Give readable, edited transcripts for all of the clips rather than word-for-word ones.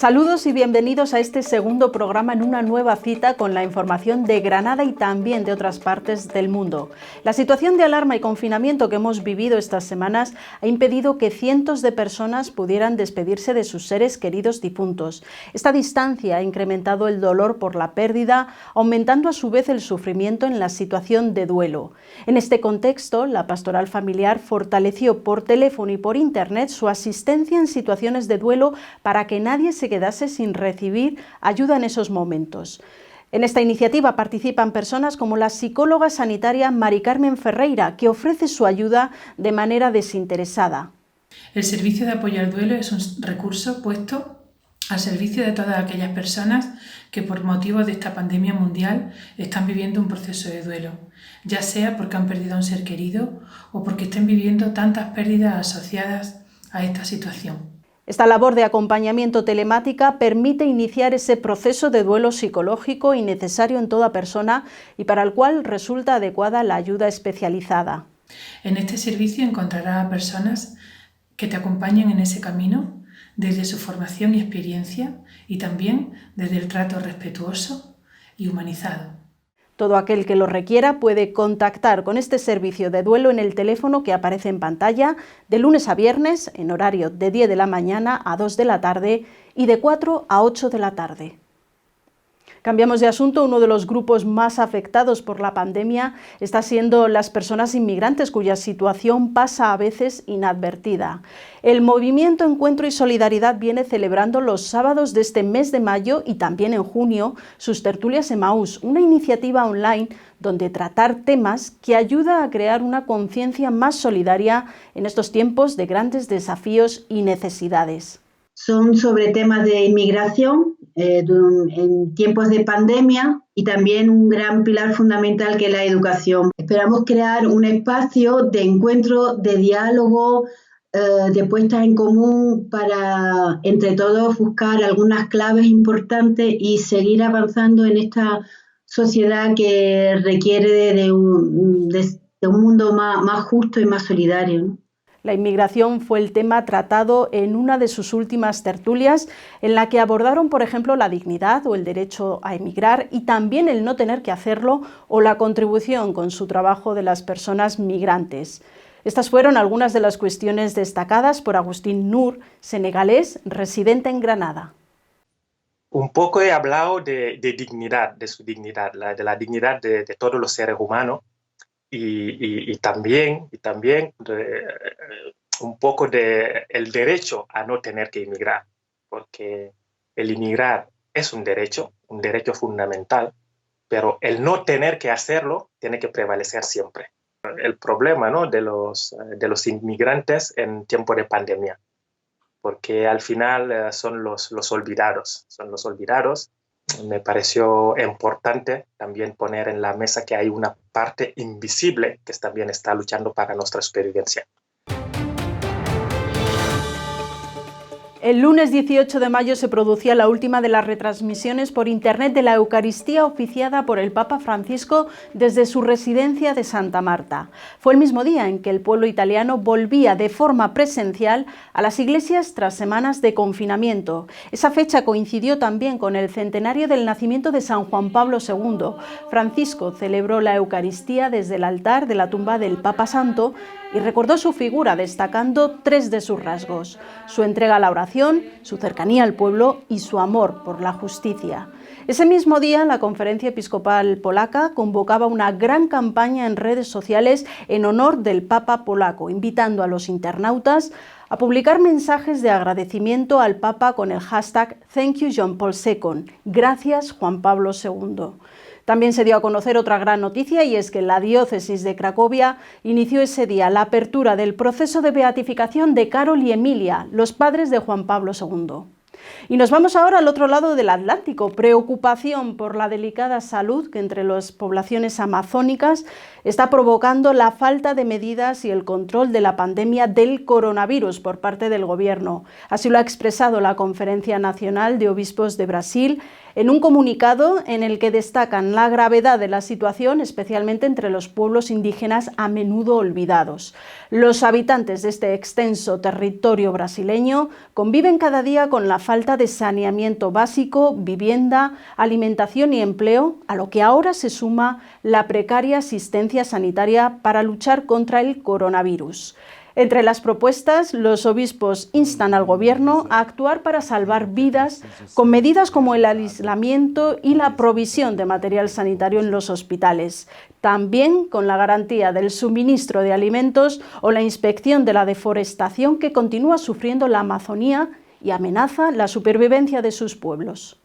Saludos y bienvenidos a este segundo programa en una nueva cita con la información de Granada y también de otras partes del mundo. La situación de alarma y confinamiento que hemos vivido estas semanas ha impedido que cientos de personas pudieran despedirse de sus seres queridos difuntos. Esta distancia ha incrementado el dolor por la pérdida, aumentando a su vez el sufrimiento en la situación de duelo. En este contexto, la Pastoral Familiar fortaleció por teléfono y por internet su asistencia en situaciones de duelo para que nadie se quedase sin recibir ayuda en esos momentos. En esta iniciativa participan personas como la psicóloga sanitaria Mari Carmen Ferreira, que ofrece su ayuda de manera desinteresada. El servicio de apoyo al duelo es un recurso puesto al servicio de todas aquellas personas que por motivo de esta pandemia mundial están viviendo un proceso de duelo, ya sea porque han perdido a un ser querido o porque estén viviendo tantas pérdidas asociadas a esta situación. Esta labor de acompañamiento telemática permite iniciar ese proceso de duelo psicológico y necesario en toda persona y para el cual resulta adecuada la ayuda especializada. En este servicio encontrarás a personas que te acompañen en ese camino desde su formación y experiencia y también desde el trato respetuoso y humanizado. Todo aquel que lo requiera puede contactar con este servicio de duelo en el teléfono que aparece en pantalla de lunes a viernes en horario de 10 de la mañana a 2 de la tarde y de 4 a 8 de la tarde. Cambiamos de asunto. Uno de los grupos más afectados por la pandemia está siendo las personas inmigrantes, cuya situación pasa a veces inadvertida. El movimiento Encuentro y Solidaridad viene celebrando los sábados de este mes de mayo y también en junio sus tertulias Emaús, una iniciativa online donde tratar temas que ayuda a crear una conciencia más solidaria en estos tiempos de grandes desafíos y necesidades. Son sobre temas de inmigración en tiempos de pandemia y también un gran pilar fundamental que es la educación. Esperamos crear un espacio de encuentro, de diálogo, de puestas en común para entre todos buscar algunas claves importantes y seguir avanzando en esta sociedad que requiere de un mundo más justo y más solidario, ¿no? La inmigración fue el tema tratado en una de sus últimas tertulias, en la que abordaron, por ejemplo, la dignidad o el derecho a emigrar y también el no tener que hacerlo o la contribución con su trabajo de las personas migrantes. Estas fueron algunas de las cuestiones destacadas por Agustín Nur, senegalés, residente en Granada. Un poco he hablado de dignidad, de su dignidad, de la dignidad de todos los seres humanos. Y también un poco de el derecho a no tener que emigrar, porque el emigrar es un derecho fundamental, pero el no tener que hacerlo tiene que prevalecer siempre. El problema, ¿no?, de los inmigrantes en tiempo de pandemia, porque al final son los olvidados. Me pareció importante también poner en la mesa que hay una parte invisible que también está luchando para nuestra supervivencia. El lunes 18 de mayo se producía la última de las retransmisiones por internet de la Eucaristía oficiada por el Papa Francisco desde su residencia de Santa Marta. Fue el mismo día en que el pueblo italiano volvía de forma presencial a las iglesias tras semanas de confinamiento. Esa fecha coincidió también con el centenario del nacimiento de San Juan Pablo II. Francisco celebró la Eucaristía desde el altar de la tumba del Papa Santo y recordó su figura destacando tres de sus rasgos: su entrega a la oración, su cercanía al pueblo y su amor por la justicia. Ese mismo día, la Conferencia Episcopal Polaca convocaba una gran campaña en redes sociales en honor del Papa polaco, invitando a los internautas a publicar mensajes de agradecimiento al Papa con el hashtag Thank you John Paul II, gracias Juan Pablo II. También se dio a conocer otra gran noticia, y es que la diócesis de Cracovia inició ese día la apertura del proceso de beatificación de Karol y Emilia, los padres de Juan Pablo II. Y nos vamos ahora al otro lado del Atlántico. Preocupación por la delicada salud que entre las poblaciones amazónicas está provocando la falta de medidas y el control de la pandemia del coronavirus por parte del gobierno. Así lo ha expresado la Conferencia Nacional de Obispos de Brasil en un comunicado en el que destacan la gravedad de la situación, especialmente entre los pueblos indígenas a menudo olvidados. Los habitantes de este extenso territorio brasileño conviven cada día con la falta de saneamiento básico, vivienda, alimentación y empleo, a lo que ahora se suma la precaria asistencia sanitaria para luchar contra el coronavirus. Entre las propuestas, los obispos instan al gobierno a actuar para salvar vidas con medidas como el aislamiento y la provisión de material sanitario en los hospitales, también con la garantía del suministro de alimentos o la inspección de la deforestación que continúa sufriendo la Amazonía y amenaza la supervivencia de sus pueblos.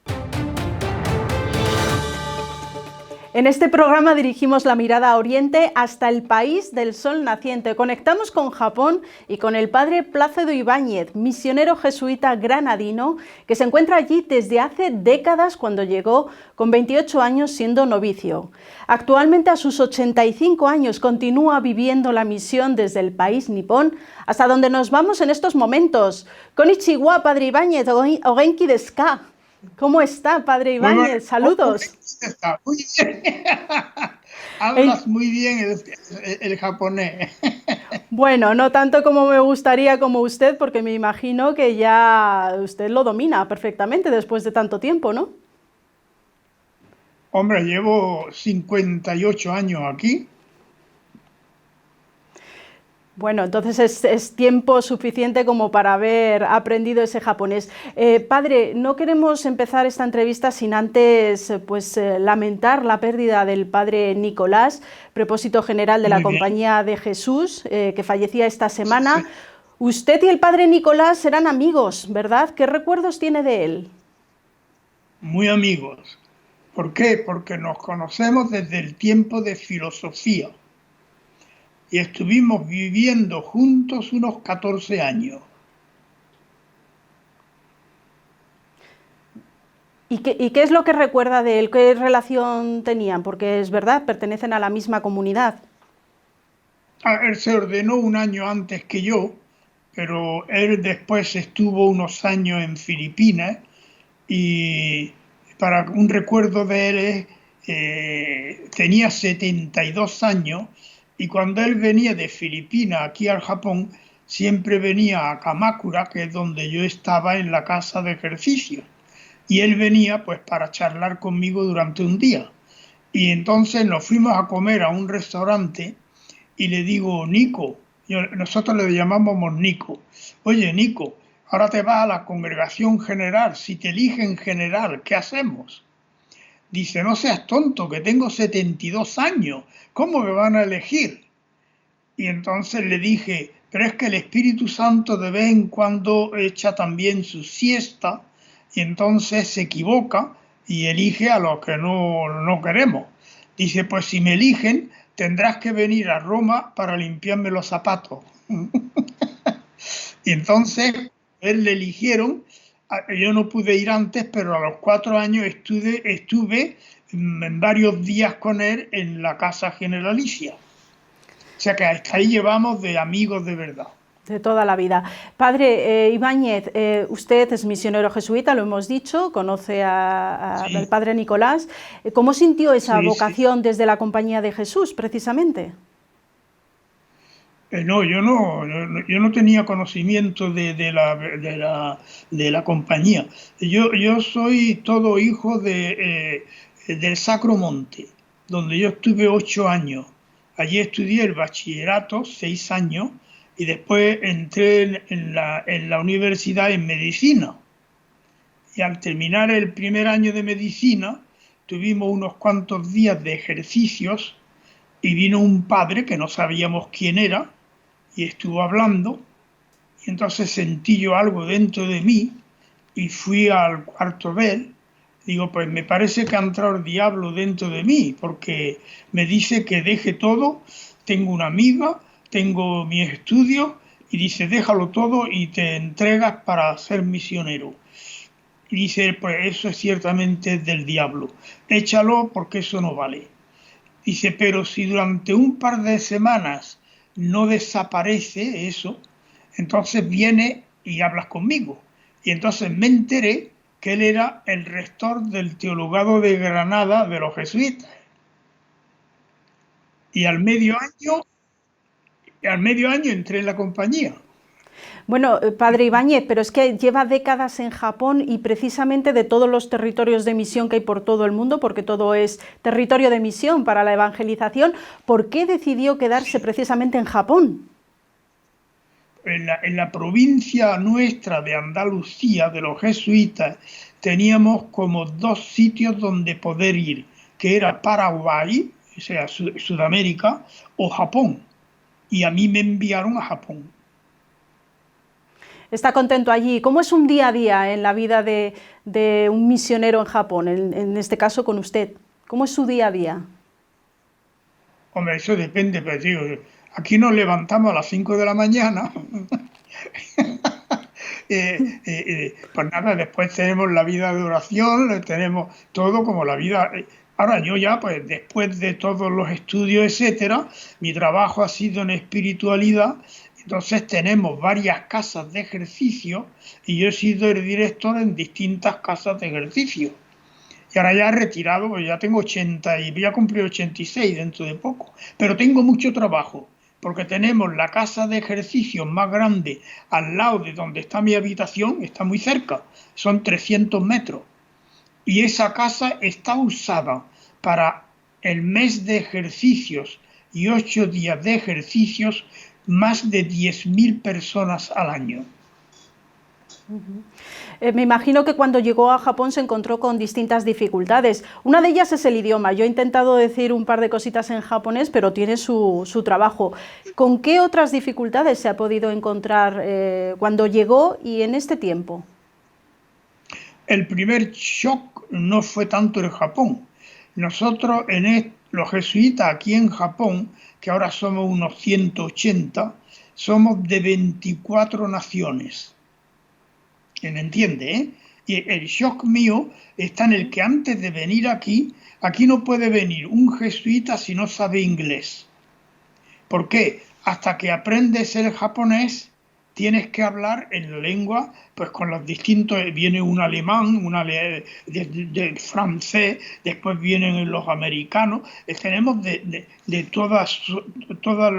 En este programa dirigimos la mirada a Oriente hasta el país del sol naciente. Conectamos con Japón y con el padre Plácido Ibáñez, misionero jesuita granadino, que se encuentra allí desde hace décadas cuando llegó con 28 años siendo novicio. Actualmente a sus 85 años continúa viviendo la misión desde el país nipón hasta donde nos vamos en estos momentos. Konnichiwa, padre Ibáñez, o genki desu ka. ¿Cómo está, padre Ibáñez? Saludos. Muy bien. Hablas muy bien el japonés. Bueno, no tanto como me gustaría como usted, porque me imagino que ya usted lo domina perfectamente después de tanto tiempo, ¿no? Hombre, llevo 58 años aquí. Bueno, entonces es tiempo suficiente como para haber aprendido ese japonés. Padre, no queremos empezar esta entrevista sin antes lamentar la pérdida del padre Nicolás, prepósito general de la Compañía de Jesús, que fallecía esta semana. Sí. Usted y el padre Nicolás eran amigos, ¿verdad? ¿Qué recuerdos tiene de él? Muy amigos. ¿Por qué? Porque nos conocemos desde el tiempo de filosofía. Y estuvimos viviendo juntos unos 14 años. ¿Y qué es lo que recuerda de él? ¿Qué relación tenían? Porque es verdad, pertenecen a la misma comunidad. Él se ordenó un año antes que yo, pero él después estuvo unos años en Filipinas y para un recuerdo de él tenía 72 años. Y cuando él venía de Filipinas aquí al Japón, siempre venía a Kamakura, que es donde yo estaba en la casa de ejercicio. Y él venía pues para charlar conmigo durante un día. Y entonces nos fuimos a comer a un restaurante y le digo, Nico, nosotros le llamábamos Nico. Oye, Nico, ahora te vas a la congregación general. Si te eligen general, ¿qué hacemos? Dice, no seas tonto, que tengo 72 años, ¿cómo me van a elegir? Y entonces le dije, pero es que el Espíritu Santo de vez en cuando echa también su siesta, y entonces se equivoca y elige a los que no queremos. Dice, pues si me eligen, tendrás que venir a Roma para limpiarme los zapatos. Y entonces, él le eligieron. Yo no pude ir antes, pero a los 4 años estuve en varios días con él en la casa generalicia. O sea que hasta ahí llevamos de amigos de verdad. De toda la vida. Padre Ibáñez, usted es misionero jesuita, lo hemos dicho, conoce al padre Nicolás. ¿Cómo sintió esa vocación desde la Compañía de Jesús, precisamente? No, yo no tenía conocimiento de la compañía. Yo soy todo hijo del Sacro Monte, donde yo estuve 8 años. Allí estudié el bachillerato, 6 años, y después entré en la universidad en medicina. Y al terminar el primer año de medicina, tuvimos unos cuantos días de ejercicios y vino un padre que no sabíamos quién era, y estuvo hablando, y entonces sentí yo algo dentro de mí, y fui al cuarto de él. Digo, pues me parece que ha entrado el diablo dentro de mí, porque me dice que deje todo, tengo una amiga, tengo mi estudio, y dice, déjalo todo y te entregas para ser misionero. Y dice, pues eso es ciertamente del diablo, échalo porque eso no vale. Dice, pero si durante un par de semanas no desaparece eso, entonces viene y hablas conmigo. Y entonces me enteré que él era el rector del Teologado de Granada de los jesuitas. Y al medio año entré en la compañía. Bueno, padre Ibáñez, pero es que lleva décadas en Japón y precisamente de todos los territorios de misión que hay por todo el mundo, porque todo es territorio de misión para la evangelización, ¿por qué decidió quedarse precisamente en Japón? En la provincia nuestra de Andalucía, de los jesuitas, teníamos como 2 sitios donde poder ir, que era Paraguay, o sea, Sudamérica, o Japón. Y a mí me enviaron a Japón. ¿Está contento allí? ¿Cómo es un día a día en la vida de un misionero en Japón, en este caso con usted? ¿Cómo es su día a día? Hombre, eso depende, pero digo, aquí nos levantamos a las 5 de la mañana. Pues nada, después tenemos la vida de oración, tenemos todo como la vida. Ahora yo ya, pues después de todos los estudios, etcétera, mi trabajo ha sido en espiritualidad. Entonces tenemos varias casas de ejercicio y yo he sido el director en distintas casas de ejercicio. Y ahora ya he retirado, pues ya tengo 80 y voy a cumplir 86 dentro de poco. Pero tengo mucho trabajo, porque tenemos la casa de ejercicio más grande al lado de donde está mi habitación, está muy cerca, son 300 metros. Y esa casa está usada para el mes de ejercicios y 8 días de ejercicios, más de 10.000 personas al año. Me imagino que cuando llegó a Japón se encontró con distintas dificultades. Una de ellas es el idioma. Yo he intentado decir un par de cositas en japonés, pero tiene su trabajo. ¿Con qué otras dificultades se ha podido encontrar cuando llegó y en este tiempo? El primer shock no fue tanto el Japón. Nosotros, los jesuitas aquí en Japón, que ahora somos unos 180, somos de 24 naciones. ¿Me entiende? Y el shock mío está en el que antes de venir aquí no puede venir un jesuita si no sabe inglés. ¿Por qué? Hasta que aprendes el japonés, tienes que hablar en la lengua, pues con los distintos, viene un alemán, de francés, después vienen los americanos, tenemos de todos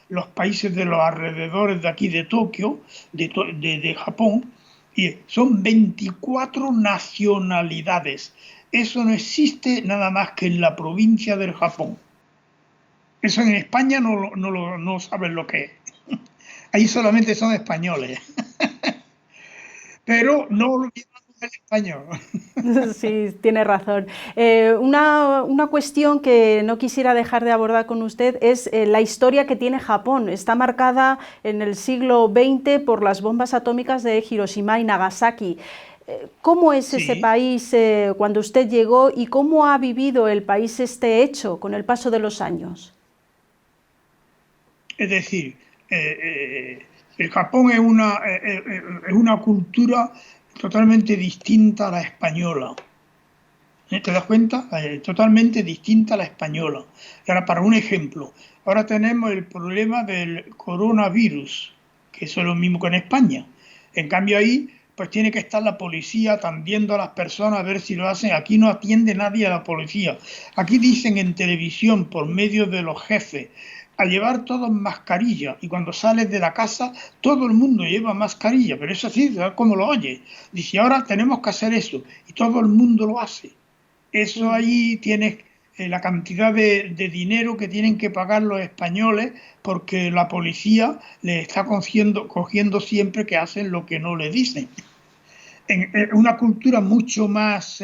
los países de los alrededores de aquí de Tokio, de Japón, y son 24 nacionalidades. Eso no existe nada más que en la provincia del Japón. Eso en España no saben lo que es. Ahí solamente son españoles. Pero no olvidamos el español. Sí, tiene razón. Una cuestión que no quisiera dejar de abordar con usted es la historia que tiene Japón. Está marcada en el siglo XX por las bombas atómicas de Hiroshima y Nagasaki. ¿Cómo es ese país cuando usted llegó y cómo ha vivido el país este hecho con el paso de los años? Es decir, el Japón es una cultura totalmente distinta a la española. ¿Te das cuenta? Totalmente distinta a la española. Y ahora, para un ejemplo, ahora tenemos el problema del coronavirus, que eso es lo mismo que en España. En cambio ahí, pues tiene que estar la policía atendiendo a las personas a ver si lo hacen. Aquí no atiende nadie a la policía. Aquí dicen en televisión, por medio de los jefes, a llevar todos mascarilla, y cuando sales de la casa todo el mundo lleva mascarilla, pero es así, como lo oye. Dice, ahora tenemos que hacer eso, y todo el mundo lo hace. Eso ahí tienes la cantidad de dinero que tienen que pagar los españoles porque la policía les está cogiendo siempre que hacen lo que no le dicen. En una cultura mucho más...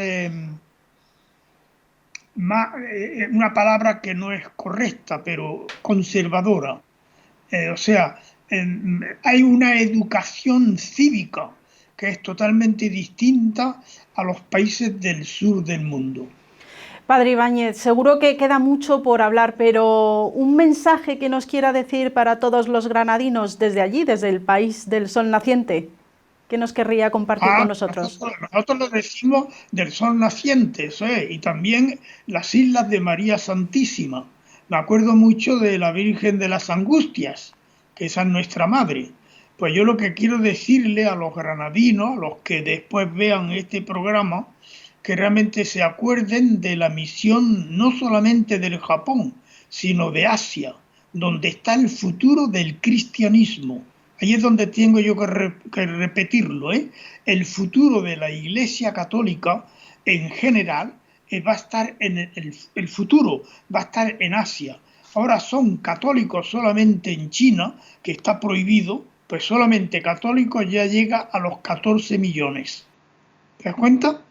una palabra que no es correcta, pero conservadora. O sea, hay una educación cívica que es totalmente distinta a los países del sur del mundo. Padre Ibáñez, seguro que queda mucho por hablar, pero un mensaje que nos quiera decir para todos los granadinos desde allí, desde el país del sol naciente. ¿Qué nos querría compartir con nosotros? Nosotros lo decimos del sol naciente, y también las Islas de María Santísima. Me acuerdo mucho de la Virgen de las Angustias, que esa es nuestra madre. Pues yo lo que quiero decirle a los granadinos, a los que después vean este programa, que realmente se acuerden de la misión no solamente del Japón, sino de Asia, donde está el futuro del cristianismo. Ahí es donde tengo yo que repetirlo, ¿eh? El futuro de la Iglesia Católica en general va a estar el futuro va a estar en Asia. Ahora son católicos solamente en China, que está prohibido, pues solamente católicos ya llega a los 14 millones. ¿Te das cuenta?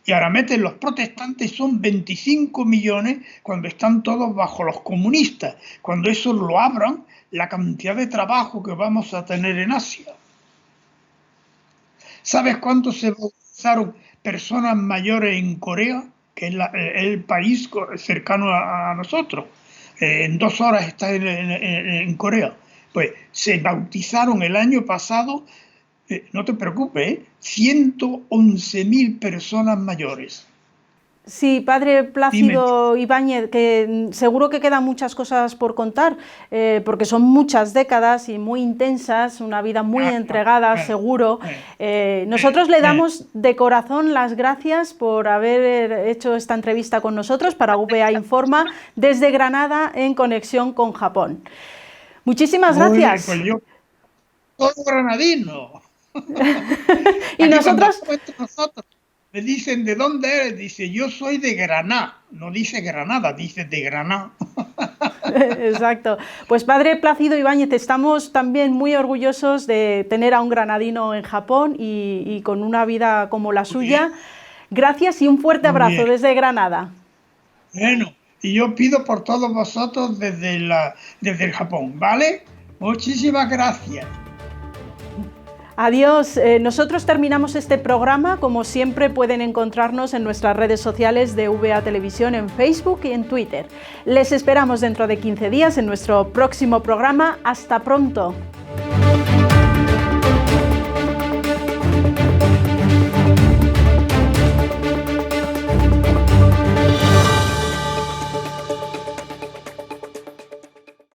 Y ahora meten los protestantes, son 25 millones cuando están todos bajo los comunistas. Cuando eso lo abran, la cantidad de trabajo que vamos a tener en Asia. ¿Sabes cuántos se bautizaron personas mayores en Corea? Que es el país cercano a nosotros. En 2 horas está en Corea. Pues se bautizaron el año pasado, no te preocupes, 111.000 personas mayores. Sí, padre Plácido Ibáñez, que seguro que quedan muchas cosas por contar, porque son muchas décadas y muy intensas, una vida muy entregada, seguro. Nosotros le damos de corazón las gracias por haber hecho esta entrevista con nosotros para VA Informa desde Granada en conexión con Japón. Muchísimas gracias. Pues yo, todo granadino. Y nosotros... Me dicen, ¿de dónde eres? Dice, yo soy de Granada. No dice Granada, dice de Granada. Exacto. Pues padre Plácido Ibáñez, estamos también muy orgullosos de tener a un granadino en Japón y con una vida como la suya. Gracias y un fuerte abrazo desde Granada. Bueno, y yo pido por todos vosotros desde el Japón, ¿vale? Muchísimas gracias. Adiós. Nosotros terminamos este programa. Como siempre, pueden encontrarnos en nuestras redes sociales de VA Televisión en Facebook y en Twitter. Les esperamos dentro de 15 días en nuestro próximo programa. Hasta pronto.